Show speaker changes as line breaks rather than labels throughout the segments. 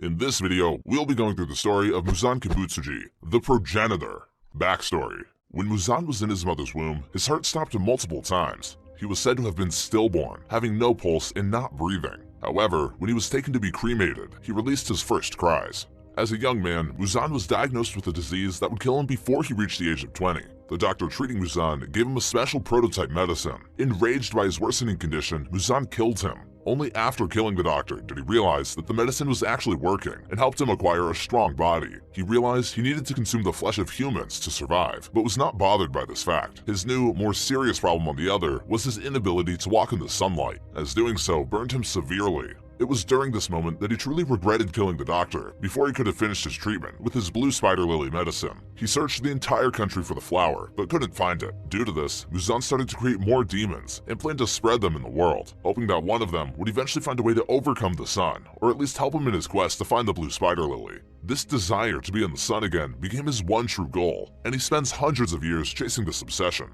In this video, we'll be going through the story of Muzan Kibutsuji, the progenitor. Backstory: when Muzan was in his mother's womb, his heart stopped multiple times. He was said to have been stillborn, having no pulse and not breathing. However, when he was taken to be cremated, he released his first cries. As a young man, Muzan was diagnosed with a disease that would kill him before he reached the age of 20. The doctor treating Muzan gave him a special prototype medicine. Enraged by his worsening condition, Muzan killed him. Only after killing the doctor did he realize that the medicine was actually working and helped him acquire a strong body. He realized he needed to consume the flesh of humans to survive, but was not bothered by this fact. His new, more serious problem on the other was his inability to walk in the sunlight, as doing so burned him severely. It was during this moment that he truly regretted killing the doctor before he could have finished his treatment with his blue spider lily medicine. He searched the entire country for the flower, but couldn't find it. Due to this, Muzan started to create more demons and planned to spread them in the world, hoping that one of them would eventually find a way to overcome the sun, or at least help him in his quest to find the blue spider lily. This desire to be in the sun again became his one true goal, and he spends hundreds of years chasing this obsession.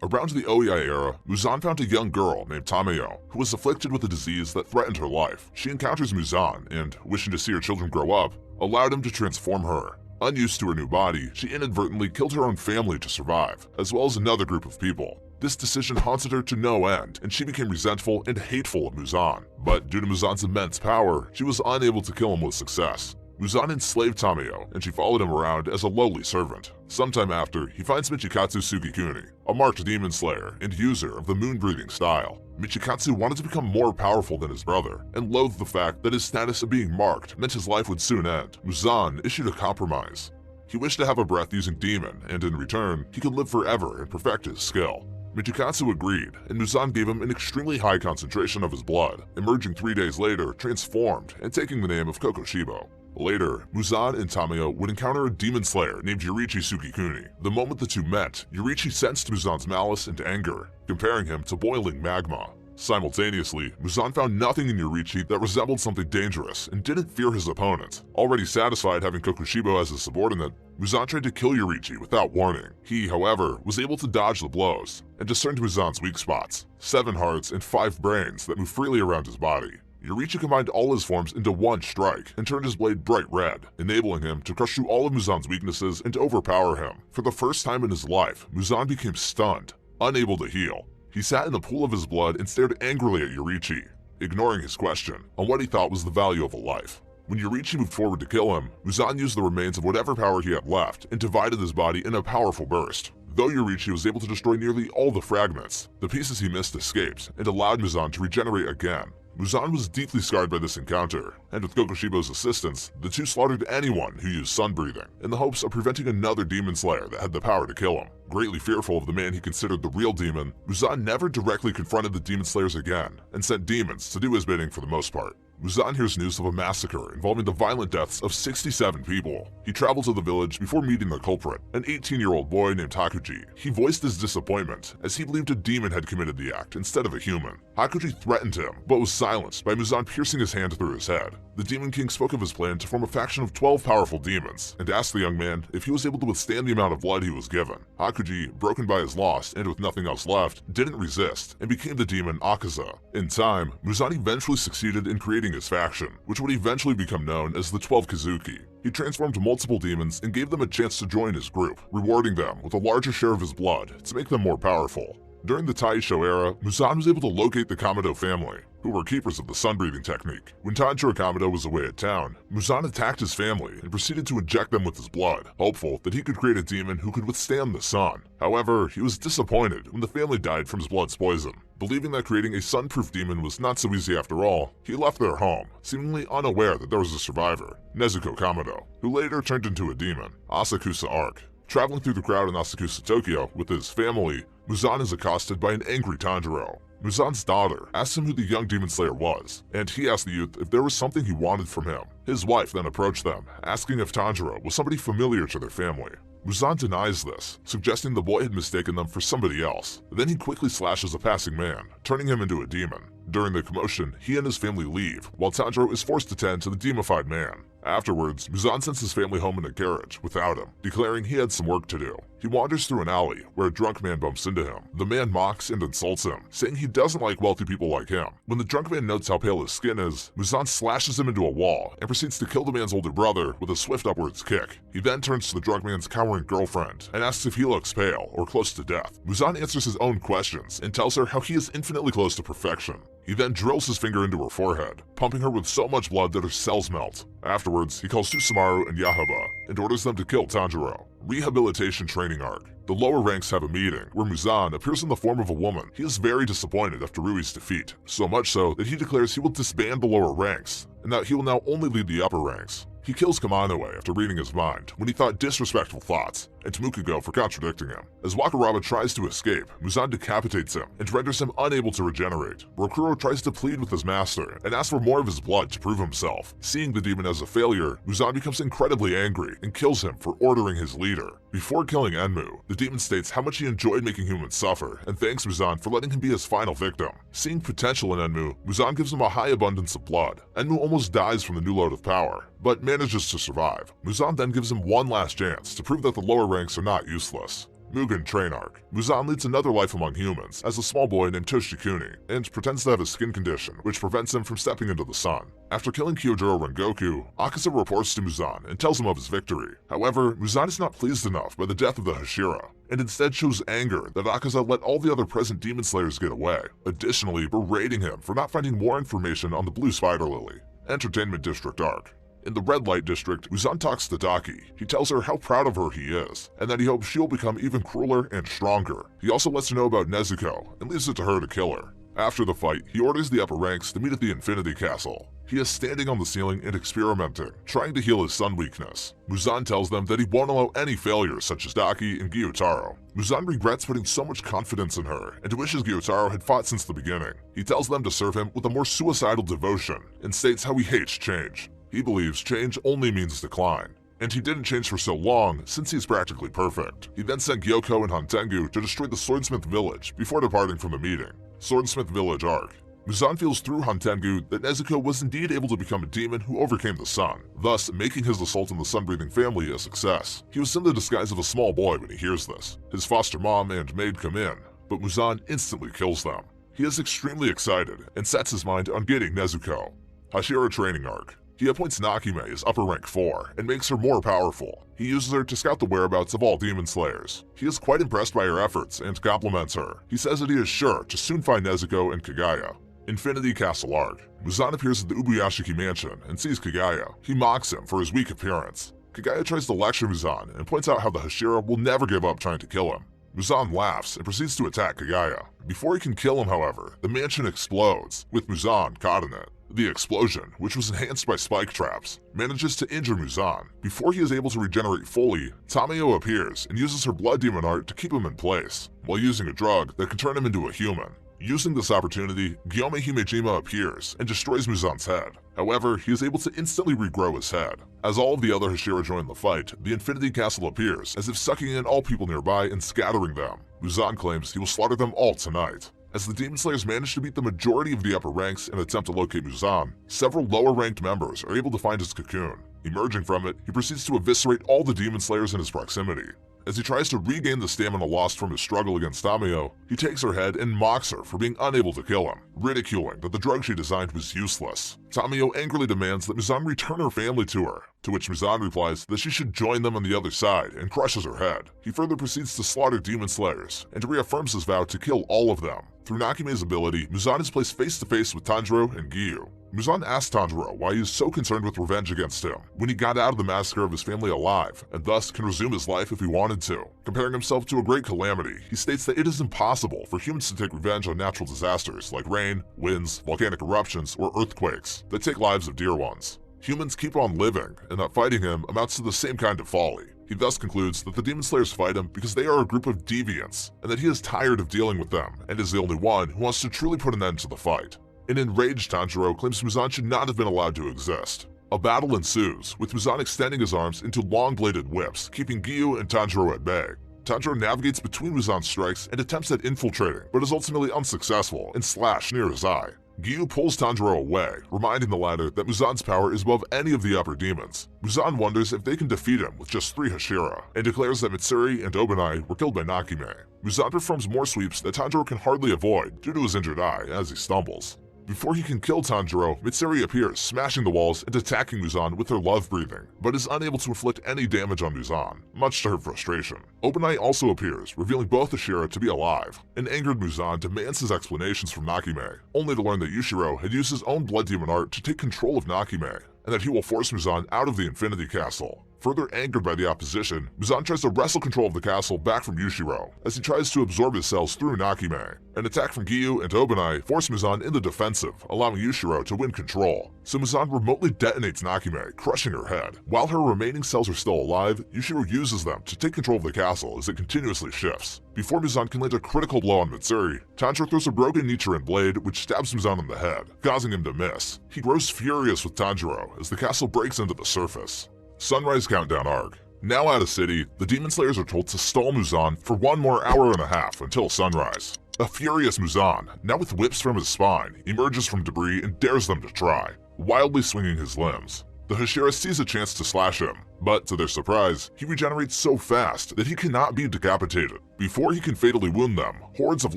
Around the Oei era, Muzan found a young girl named Tameo, who was afflicted with a disease that threatened her life. She encounters Muzan and, wishing to see her children grow up, allowed him to transform her. Unused to her new body, she inadvertently killed her own family to survive, as well as another group of people. This decision haunted her to no end, and she became resentful and hateful of Muzan. But due to Muzan's immense power, she was unable to kill him with success. Muzan enslaved Tameo, and she followed him around as a lowly servant. Sometime after, he finds Michikatsu Sugikuni, a marked demon slayer and user of the moon-breathing style. Michikatsu wanted to become more powerful than his brother, and loathed the fact that his status of being marked meant his life would soon end. Muzan issued a compromise. He wished to have a breath-using demon, and in return, he could live forever and perfect his skill. Michikatsu agreed, and Muzan gave him an extremely high concentration of his blood, emerging 3 days later transformed and taking the name of Kokoshibo. Later, Muzan and Tameo would encounter a demon slayer named Yurichi Sugikuni. The moment the two met, Yurichi sensed Muzan's malice and anger, comparing him to boiling magma. Simultaneously, Muzan found nothing in Yurichi that resembled something dangerous and didn't fear his opponent. Already satisfied having Kokoshibo as his subordinate, Muzan tried to kill Yurichi without warning. He, however, was able to dodge the blows and discerned Muzan's weak spots: 7 hearts and 5 brains that move freely around his body. Yurichi combined all his forms into one strike and turned his blade bright red, enabling him to crush through all of Muzan's weaknesses and to overpower him. For the first time in his life, Muzan became stunned, unable to heal. He sat in the pool of his blood and stared angrily at Yurichi, ignoring his question on what he thought was the value of a life. When Yurichi moved forward to kill him, Muzan used the remains of whatever power he had left and divided his body in a powerful burst. Though Yurichi was able to destroy nearly all the fragments, the pieces he missed escaped and allowed Muzan to regenerate again. Muzan was deeply scarred by this encounter, and with Kokoshibo's assistance, the two slaughtered anyone who used sun breathing, in the hopes of preventing another demon slayer that had the power to kill him. Greatly fearful of the man he considered the real demon, Muzan never directly confronted the demon slayers again, and sent demons to do his bidding for the most part. Muzan hears news of a massacre involving the violent deaths of 67 people. He travels to the village before meeting the culprit, an 18-year-old boy named Hakuji. He voiced his disappointment, as he believed a demon had committed the act instead of a human. Hakuji threatened him, but was silenced by Muzan piercing his hand through his head. The Demon King spoke of his plan to form a faction of 12 powerful demons, and asked the young man if he was able to withstand the amount of blood he was given. Hakuji, broken by his loss and with nothing else left, didn't resist, and became the demon Akaza. In time, Muzan eventually succeeded in creating his faction, which would eventually become known as the 12 Kazuki. He transformed multiple demons and gave them a chance to join his group, rewarding them with a larger share of his blood to make them more powerful. During the Taisho era, Muzan was able to locate the Kamado family, who were keepers of the sun-breathing technique. When Tanjiro Kamado was away at town, Muzan attacked his family and proceeded to inject them with his blood, hopeful that he could create a demon who could withstand the sun. However, he was disappointed when the family died from his blood's poison. Believing that creating a sun-proof demon was not so easy after all, he left their home, seemingly unaware that there was a survivor, Nezuko Kamado, who later turned into a demon. Asakusa Arc. Traveling through the crowd in Asakusa, Tokyo, with his family, Muzan is accosted by an angry Tanjiro. Muzan's daughter asks him who the young demon slayer was, and he asked the youth if there was something he wanted from him. His wife then approached them, asking if Tanjiro was somebody familiar to their family. Muzan denies this, suggesting the boy had mistaken them for somebody else. Then he quickly slashes a passing man, turning him into a demon. During the commotion, he and his family leave, while Tanjiro is forced to tend to the demified man. Afterwards, Muzan sends his family home in a carriage without him, declaring he had some work to do. He wanders through an alley where a drunk man bumps into him. The man mocks and insults him, saying he doesn't like wealthy people like him. When the drunk man notes how pale his skin is, Muzan slashes him into a wall and proceeds to kill the man's older brother with a swift upwards kick. He then turns to the drunk man's cowering girlfriend and asks if he looks pale or close to death. Muzan answers his own questions and tells her how he is infinitely close to perfection. He then drills his finger into her forehead, pumping her with so much blood that her cells melt. Afterwards, he calls Susumaru and Yahaba and orders them to kill Tanjiro. Rehabilitation Training Arc. The lower ranks have a meeting where Muzan appears in the form of a woman. He is very disappointed after Rui's defeat, so much so that he declares he will disband the lower ranks and that he will now only lead the upper ranks. He kills Kamanoe after reading his mind when he thought disrespectful thoughts, and Mukugo for contradicting him. As Wakaraba tries to escape, Muzan decapitates him and renders him unable to regenerate. Rokuro tries to plead with his master and asks for more of his blood to prove himself. Seeing the demon as a failure, Muzan becomes incredibly angry and kills him for ordering his leader. Before killing Enmu, the demon states how much he enjoyed making humans suffer and thanks Muzan for letting him be his final victim. Seeing potential in Enmu, Muzan gives him a high abundance of blood. Enmu almost dies from the new load of power, but manages to survive. Muzan then gives him one last chance to prove that the lower ranks are not useless. Mugen Train Arc. Muzan leads another life among humans as a small boy named Toshikuni and pretends to have a skin condition which prevents him from stepping into the sun. After killing Kyojuro Rengoku, Akaza reports to Muzan and tells him of his victory. However, Muzan is not pleased enough by the death of the Hashira, and instead shows anger that Akaza let all the other present demon slayers get away, additionally berating him for not finding more information on the Blue Spider Lily. Entertainment District Arc. In the Red Light District, Muzan talks to Daki. He tells her how proud of her he is, and that he hopes she'll become even crueler and stronger. He also lets her know about Nezuko, and leaves it to her to kill her. After the fight, he orders the upper ranks to meet at the Infinity Castle. He is standing on the ceiling and experimenting, trying to heal his sun weakness. Muzan tells them that he won't allow any failures such as Daki and Gyutaro. Muzan regrets putting so much confidence in her and wishes Gyutaro had fought since the beginning. He tells them to serve him with a more suicidal devotion and states how he hates change. He believes change only means decline, and he didn't change for so long since he's practically perfect. He then sent Gyoko and Hantengu to destroy the Swordsmith Village before departing from the meeting. Swordsmith Village Arc. Muzan feels through Hantengu that Nezuko was indeed able to become a demon who overcame the sun, thus making his assault on the sun-breathing family a success. He was in the disguise of a small boy when he hears this. His foster mom and maid come in, but Muzan instantly kills them. He is extremely excited and sets his mind on getting Nezuko. Hashira Training Arc. He appoints Nakime as upper rank 4 and makes her more powerful. He uses her to scout the whereabouts of all demon slayers. He is quite impressed by her efforts and compliments her. He says that he is sure to soon find Nezuko and Kagaya. Infinity Castle Arc. Muzan appears at the Ubuyashiki mansion and sees Kagaya. He mocks him for his weak appearance. Kagaya tries to lecture Muzan and points out how the Hashira will never give up trying to kill him. Muzan laughs and proceeds to attack Kagaya. Before he can kill him, however, the mansion explodes, with Muzan caught in it. The explosion, which was enhanced by spike traps, manages to injure Muzan. Before he is able to regenerate fully, Tamayo appears and uses her blood demon art to keep him in place, while using a drug that can turn him into a human. Using this opportunity, Gyome Himejima appears and destroys Muzan's head. However, he is able to instantly regrow his head. As all of the other Hashira join the fight, the Infinity Castle appears, as if sucking in all people nearby and scattering them. Muzan claims he will slaughter them all tonight. As the Demon Slayers manage to beat the majority of the upper ranks and attempt to locate Muzan, several lower-ranked members are able to find his cocoon. Emerging from it, he proceeds to eviscerate all the Demon Slayers in his proximity. As he tries to regain the stamina lost from his struggle against Tamayo, he takes her head and mocks her for being unable to kill him, ridiculing that the drug she designed was useless. Tamayo angrily demands that Muzan return her family to her, to which Muzan replies that she should join them on the other side and crushes her head. He further proceeds to slaughter Demon Slayers and reaffirms his vow to kill all of them. Through Nakime's ability, Muzan is placed face to face with Tanjiro and Giyu. Muzan asks Tanjiro why he is so concerned with revenge against him when he got out of the massacre of his family alive and thus can resume his life if he wanted to. Comparing himself to a great calamity, he states that it is impossible for humans to take revenge on natural disasters like rain, winds, volcanic eruptions, or earthquakes that take lives of dear ones. Humans keep on living, and that fighting him amounts to the same kind of folly. He thus concludes that the Demon Slayers fight him because they are a group of deviants, and that he is tired of dealing with them, and is the only one who wants to truly put an end to the fight. An enraged Tanjiro claims Muzan should not have been allowed to exist. A battle ensues, with Muzan extending his arms into long-bladed whips, keeping Giyu and Tanjiro at bay. Tanjiro navigates between Muzan's strikes and attempts at infiltrating, but is ultimately unsuccessful and slashed near his eye. Giyu pulls Tanjiro away, reminding the latter that Muzan's power is above any of the upper demons. Muzan wonders if they can defeat him with just 3 Hashira, and declares that Mitsuri and Obanai were killed by Nakime. Muzan performs more sweeps that Tanjiro can hardly avoid due to his injured eye as he stumbles. Before he can kill Tanjiro, Mitsuri appears, smashing the walls and attacking Muzan with her love breathing, but is unable to inflict any damage on Muzan, much to her frustration. Obanai also appears, revealing both Hashira to be alive. An angered Muzan demands his explanations from Nakime, only to learn that Yushiro had used his own blood demon art to take control of Nakime, and that he will force Muzan out of the Infinity Castle. Further angered by the opposition, Muzan tries to wrestle control of the castle back from Yushiro, as he tries to absorb his cells through Nakime. An attack from Giyu and Obanai force Muzan in the defensive, allowing Yushiro to win control. So Muzan remotely detonates Nakime, crushing her head. While her remaining cells are still alive, Yushiro uses them to take control of the castle as it continuously shifts. Before Muzan can land a critical blow on Mitsuri, Tanjiro throws a broken Nichiren blade which stabs Muzan in the head, causing him to miss. He grows furious with Tanjiro as the castle breaks into the surface. Sunrise Countdown Arc. Now out of city, the Demon Slayers are told to stall Muzan for 1 more hour and a half until sunrise. A furious Muzan, now with whips from his spine, emerges from debris and dares them to try, wildly swinging his limbs. The Hashira sees a chance to slash him, but to their surprise, he regenerates so fast that he cannot be decapitated. Before he can fatally wound them, hordes of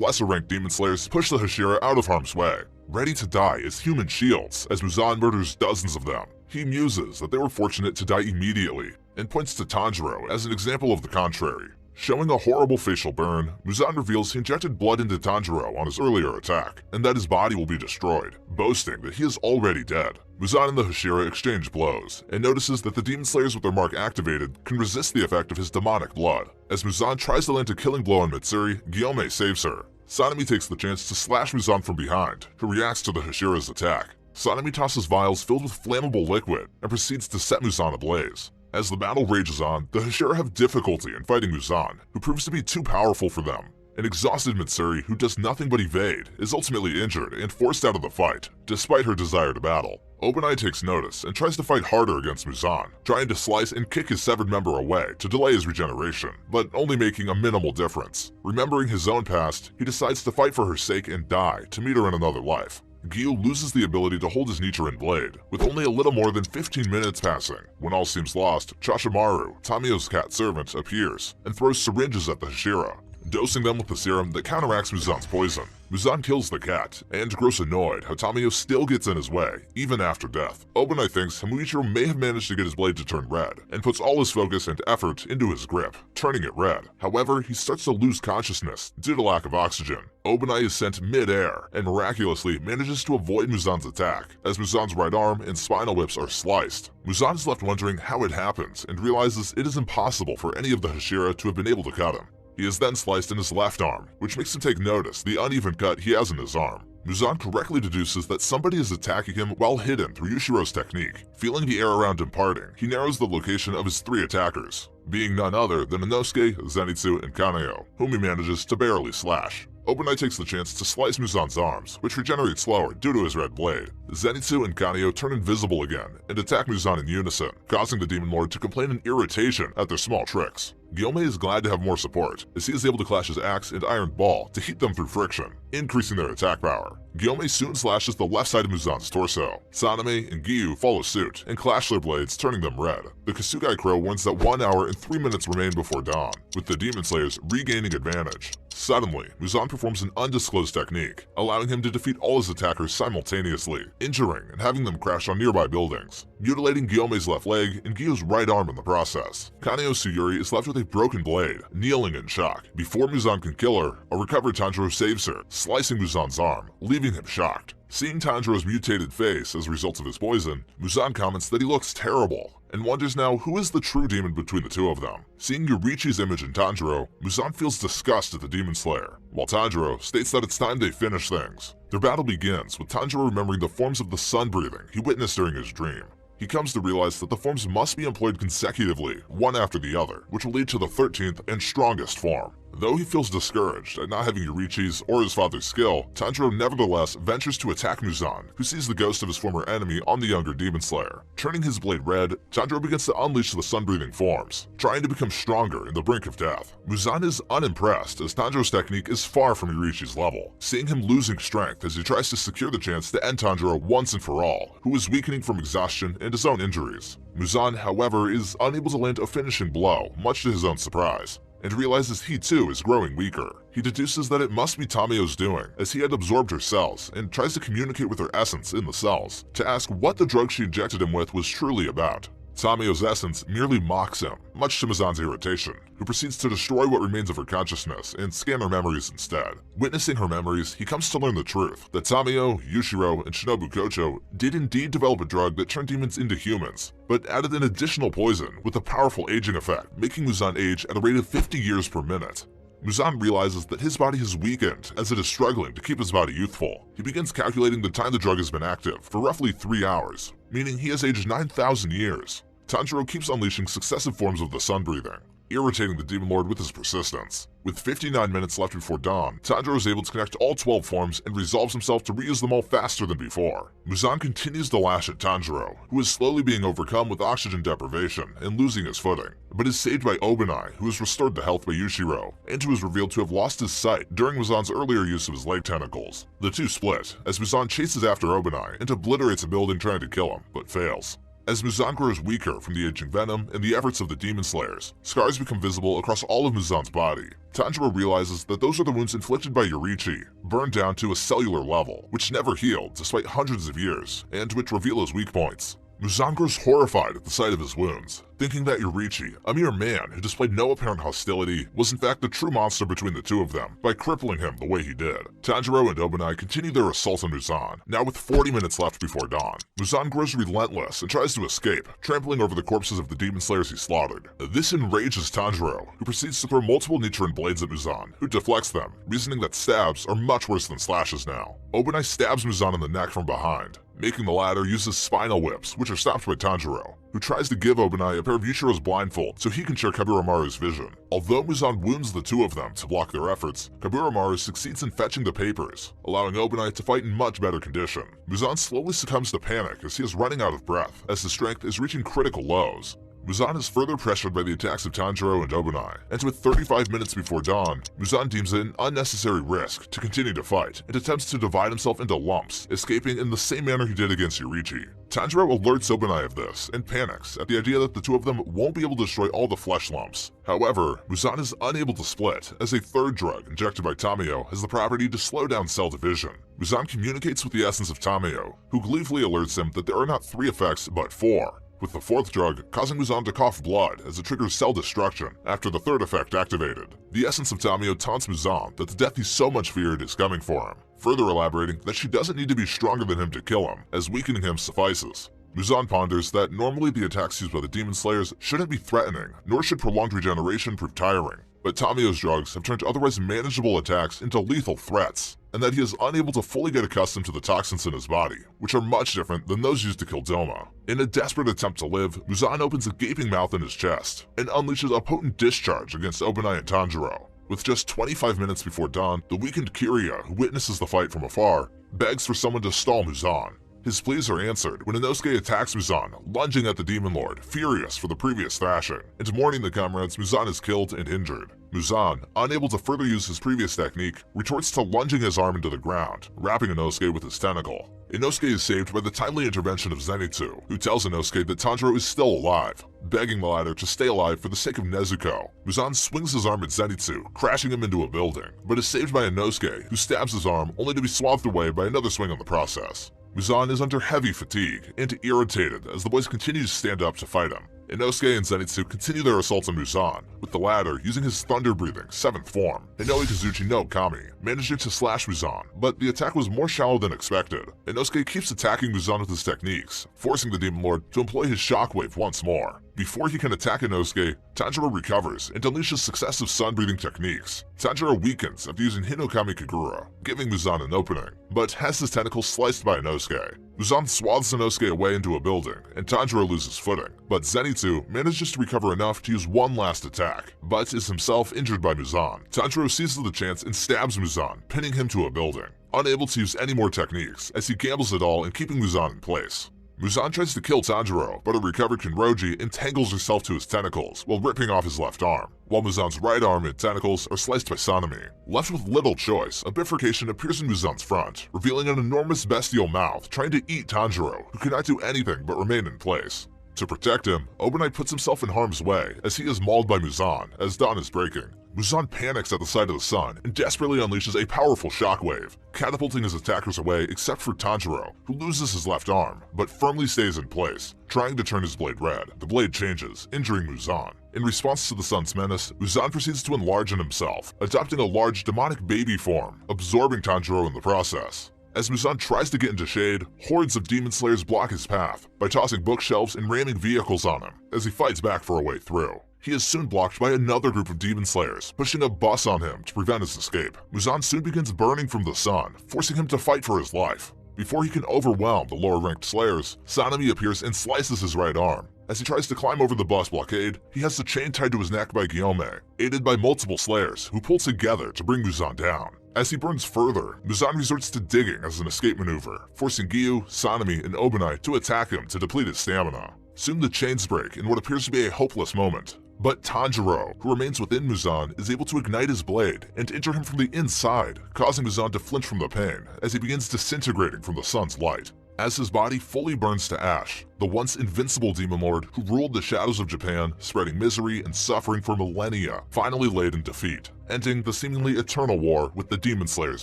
lesser-ranked Demon Slayers push the Hashira out of harm's way, ready to die as human shields as Muzan murders dozens of them. He muses that they were fortunate to die immediately, and points to Tanjiro as an example of the contrary. Showing a horrible facial burn, Muzan reveals he injected blood into Tanjiro on his earlier attack, and that his body will be destroyed, boasting that he is already dead. Muzan and the Hashira exchange blows, and notices that the Demon Slayers with their mark activated can resist the effect of his demonic blood. As Muzan tries to land a killing blow on Mitsuri, Guillaume saves her. Sanemi takes the chance to slash Muzan from behind, who reacts to the Hashira's attack. Sanemi tosses vials filled with flammable liquid and proceeds to set Muzan ablaze. As the battle rages on, the Hashira have difficulty in fighting Muzan, who proves to be too powerful for them. An exhausted Mitsuri, who does nothing but evade, is ultimately injured and forced out of the fight, despite her desire to battle. Obanai takes notice and tries to fight harder against Muzan, trying to slice and kick his severed member away to delay his regeneration, but only making a minimal difference. Remembering his own past, he decides to fight for her sake and die to meet her in another life. Giyu loses the ability to hold his Nichiren blade, with only a little more than 15 minutes passing. When all seems lost, Chashimaru, Tamio's cat servant, appears and throws syringes at the Hashira, dosing them with the serum that counteracts Muzan's poison. Muzan kills the cat, and grows annoyed how Tamio still gets in his way, even after death. Obanai thinks Hamuichiro may have managed to get his blade to turn red, and puts all his focus and effort into his grip, turning it red. However, he starts to lose consciousness due to lack of oxygen. Obanai is sent mid-air, and miraculously manages to avoid Muzan's attack, as Muzan's right arm and spinal whips are sliced. Muzan is left wondering how it happens, and realizes it is impossible for any of the Hashira to have been able to cut him. He is then sliced in his left arm, which makes him take notice the uneven cut he has in his arm. Muzan correctly deduces that somebody is attacking him while hidden through Yushiro's technique. Feeling the air around him parting, he narrows the location of his 3 attackers, being none other than Inosuke, Zenitsu, and Kaneo, whom he manages to barely slash. Obanai takes the chance to slice Muzan's arms, which regenerate slower due to his red blade. Zenitsu and Kaneo turn invisible again and attack Muzan in unison, causing the Demon Lord to complain in irritation at their small tricks. Guillaume is glad to have more support, as he is able to clash his axe and iron ball to heat them through friction, increasing their attack power. Guillaume soon slashes the left side of Muzan's torso. Sanemi and Giyu follow suit and clash their blades, turning them red. The Kasugai Crow warns that 1 hour and 3 minutes remain before dawn, with the Demon Slayers regaining advantage. Suddenly, Muzan performs an undisclosed technique, allowing him to defeat all his attackers simultaneously, injuring and having them crash on nearby buildings, mutilating Guillaume's left leg and Giyu's right arm in the process. Kaneo Suyuri is left with a broken blade, kneeling in shock. Before Muzan can kill her, a recovered Tanjiro saves her, slicing Muzan's arm, leaving him shocked. Seeing Tanjiro's mutated face as a result of his poison, Muzan comments that he looks terrible, and wonders now who is the true demon between the two of them. Seeing Yurichi's image in Tanjiro, Muzan feels disgust at the Demon Slayer, while Tanjiro states that it's time they finish things. Their battle begins with Tanjiro remembering the forms of the sun breathing he witnessed during his dream. He comes to realize that the forms must be employed consecutively, one after the other, which will lead to the 13th and strongest form. Though he feels discouraged at not having Yurichi's or his father's skill, Tanjiro nevertheless ventures to attack Muzan, who sees the ghost of his former enemy on the younger Demon Slayer. Turning his blade red, Tanjiro begins to unleash the sun-breathing forms, trying to become stronger in the brink of death. Muzan is unimpressed as Tanjiro's technique is far from Yurichi's level, seeing him losing strength as he tries to secure the chance to end Tanjiro once and for all, who is weakening from exhaustion and his own injuries. Muzan, however, is unable to land a finishing blow, much to his own surprise. and realizes he too is growing weaker. He deduces that it must be Tamayo's doing, as he had absorbed her cells, and tries to communicate with her essence in the cells to ask what the drug she injected him with was truly about. Tamayo's essence merely mocks him, much to Muzan's irritation, who proceeds to destroy what remains of her consciousness and scan her memories instead. Witnessing her memories, he comes to learn the truth, that Tamayo, Yushiro, and Shinobu Kocho did indeed develop a drug that turned demons into humans, but added an additional poison with a powerful aging effect, making Muzan age at a rate of 50 years per minute. Muzan realizes that his body has weakened as it is struggling to keep his body youthful. He begins calculating the time the drug has been active for roughly 3 hours, meaning he has aged 9,000 years. Tanjiro keeps unleashing successive forms of the sun breathing, irritating the Demon Lord with his persistence. With 59 minutes left before dawn, Tanjiro is able to connect all 12 forms and resolves himself to reuse them all faster than before. Muzan continues to lash at Tanjiro, who is slowly being overcome with oxygen deprivation and losing his footing, but is saved by Obanai, who is restored to health by Yushiro, and who is revealed to have lost his sight during Muzan's earlier use of his leg tentacles. The two split, as Muzan chases after Obanai and obliterates a building trying to kill him, but fails. As Muzan grows weaker from the aging venom and the efforts of the Demon Slayers, scars become visible across all of Muzan's body. Tanjiro realizes that those are the wounds inflicted by Yoriichi, burned down to a cellular level, which never healed despite hundreds of years, and which reveal his weak points. Muzan grows horrified at the sight of his wounds, thinking that Yoriichi, a mere man who displayed no apparent hostility, was in fact the true monster between the two of them by crippling him the way he did. Tanjiro and Obanai continue their assault on Muzan, now with 40 minutes left before dawn. Muzan grows relentless and tries to escape, trampling over the corpses of the Demon Slayers he slaughtered. This enrages Tanjiro, who proceeds to throw multiple Nichiren blades at Muzan, who deflects them, reasoning that stabs are much worse than slashes now. Obanai stabs Muzan in the neck from behind, making the latter use his spinal whips, which are stopped by Tanjiro, who tries to give Obanai a pair of Yushiro's blindfold so he can share Kaburamaru's vision. Although Muzan wounds the two of them to block their efforts, Kaburamaru succeeds in fetching the papers, allowing Obanai to fight in much better condition. Muzan slowly succumbs to panic as he is running out of breath, as his strength is reaching critical lows. Muzan is further pressured by the attacks of Tanjiro and Obanai, and with 35 minutes before dawn, Muzan deems it an unnecessary risk to continue to fight and attempts to divide himself into lumps, escaping in the same manner he did against Yoriichi. Tanjiro alerts Obanai of this and panics at the idea that the two of them won't be able to destroy all the flesh lumps. However, Muzan is unable to split, as a third drug injected by Tamayo has the property to slow down cell division. Muzan communicates with the essence of Tamayo, who gleefully alerts him that there are not 3 effects but 4. With the 4th drug causing Muzan to cough blood as it triggers cell destruction after the 3rd effect activated. The essence of Tamayo taunts Muzan that the death he so much feared is coming for him, further elaborating that she doesn't need to be stronger than him to kill him, as weakening him suffices. Muzan ponders that normally the attacks used by the Demon Slayers shouldn't be threatening, nor should prolonged regeneration prove tiring, but Tamayo's drugs have turned otherwise manageable attacks into lethal threats, and that he is unable to fully get accustomed to the toxins in his body, which are much different than those used to kill Doma. In a desperate attempt to live, Muzan opens a gaping mouth in his chest and unleashes a potent discharge against Obanai and Tanjiro. With just 25 minutes before dawn, the weakened Kiryu, who witnesses the fight from afar, begs for someone to stall Muzan. His pleas are answered when Inosuke attacks Muzan, lunging at the Demon Lord, furious for the previous thrashing, and mourning the comrades, Muzan is killed and injured. Muzan, unable to further use his previous technique, retorts to lunging his arm into the ground, wrapping Inosuke with his tentacle. Inosuke is saved by the timely intervention of Zenitsu, who tells Inosuke that Tanjiro is still alive, begging the latter to stay alive for the sake of Nezuko. Muzan swings his arm at Zenitsu, crashing him into a building, but is saved by Inosuke, who stabs his arm only to be swathed away by another swing in the process. Muzan is under heavy fatigue and irritated as the boys continue to stand up to fight him. Inosuke and Zenitsu continue their assault on Muzan, with the latter using his thunder-breathing 7th form, Inoue Kazuchi no Kami, managing to slash Muzan, but the attack was more shallow than expected. Inosuke keeps attacking Muzan with his techniques, forcing the Demon Lord to employ his shockwave once more. Before he can attack Inosuke, Tanjiro recovers and unleashes successive sun-breathing techniques. Tanjiro weakens after using Hinokami Kagura, giving Muzan an opening, but has his tentacles sliced by Inosuke. Muzan swathes Inosuke away into a building, and Tanjiro loses footing, but Zenitsu manages to recover enough to use one last attack, but is himself injured by Muzan. Tanjiro seizes the chance and stabs Muzan, pinning him to a building, unable to use any more techniques as he gambles it all in keeping Muzan in place. Muzan tries to kill Tanjiro, but a recovered Kinroji entangles herself to his tentacles while ripping off his left arm, while Muzan's right arm and tentacles are sliced by Sanemi. Left with little choice, a bifurcation appears in Muzan's front, revealing an enormous bestial mouth trying to eat Tanjiro, who cannot do anything but remain in place. To protect him, Obernite puts himself in harm's way as he is mauled by Muzan as dawn is breaking. Muzan panics at the sight of the sun and desperately unleashes a powerful shockwave, catapulting his attackers away except for Tanjiro, who loses his left arm, but firmly stays in place, trying to turn his blade red. The blade changes, injuring Muzan. In response to the sun's menace, Muzan proceeds to enlarge on himself, adopting a large demonic baby form, absorbing Tanjiro in the process. As Muzan tries to get into shade, hordes of demon slayers block his path by tossing bookshelves and ramming vehicles on him as he fights back for a way through. He is soon blocked by another group of demon slayers, pushing a bus on him to prevent his escape. Muzan soon begins burning from the sun, forcing him to fight for his life. Before he can overwhelm the lower-ranked slayers, Sanemi appears and slices his right arm. As he tries to climb over the bus blockade, he has the chain tied to his neck by Guillaume, aided by multiple slayers who pull together to bring Muzan down. As he burns further, Muzan resorts to digging as an escape maneuver, forcing Gyu, Sanemi, and Obernite to attack him to deplete his stamina. Soon the chains break in what appears to be a hopeless moment. But Tanjiro, who remains within Muzan, is able to ignite his blade and enter him from the inside, causing Muzan to flinch from the pain as he begins disintegrating from the sun's light. As his body fully burns to ash, the once invincible demon lord who ruled the shadows of Japan, spreading misery and suffering for millennia, finally laid in defeat, ending the seemingly eternal war with the Demon Slayer's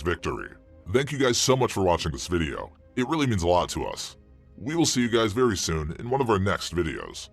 victory. Thank you guys so much for watching this video. It really means a lot to us. We will see you guys very soon in one of our next videos.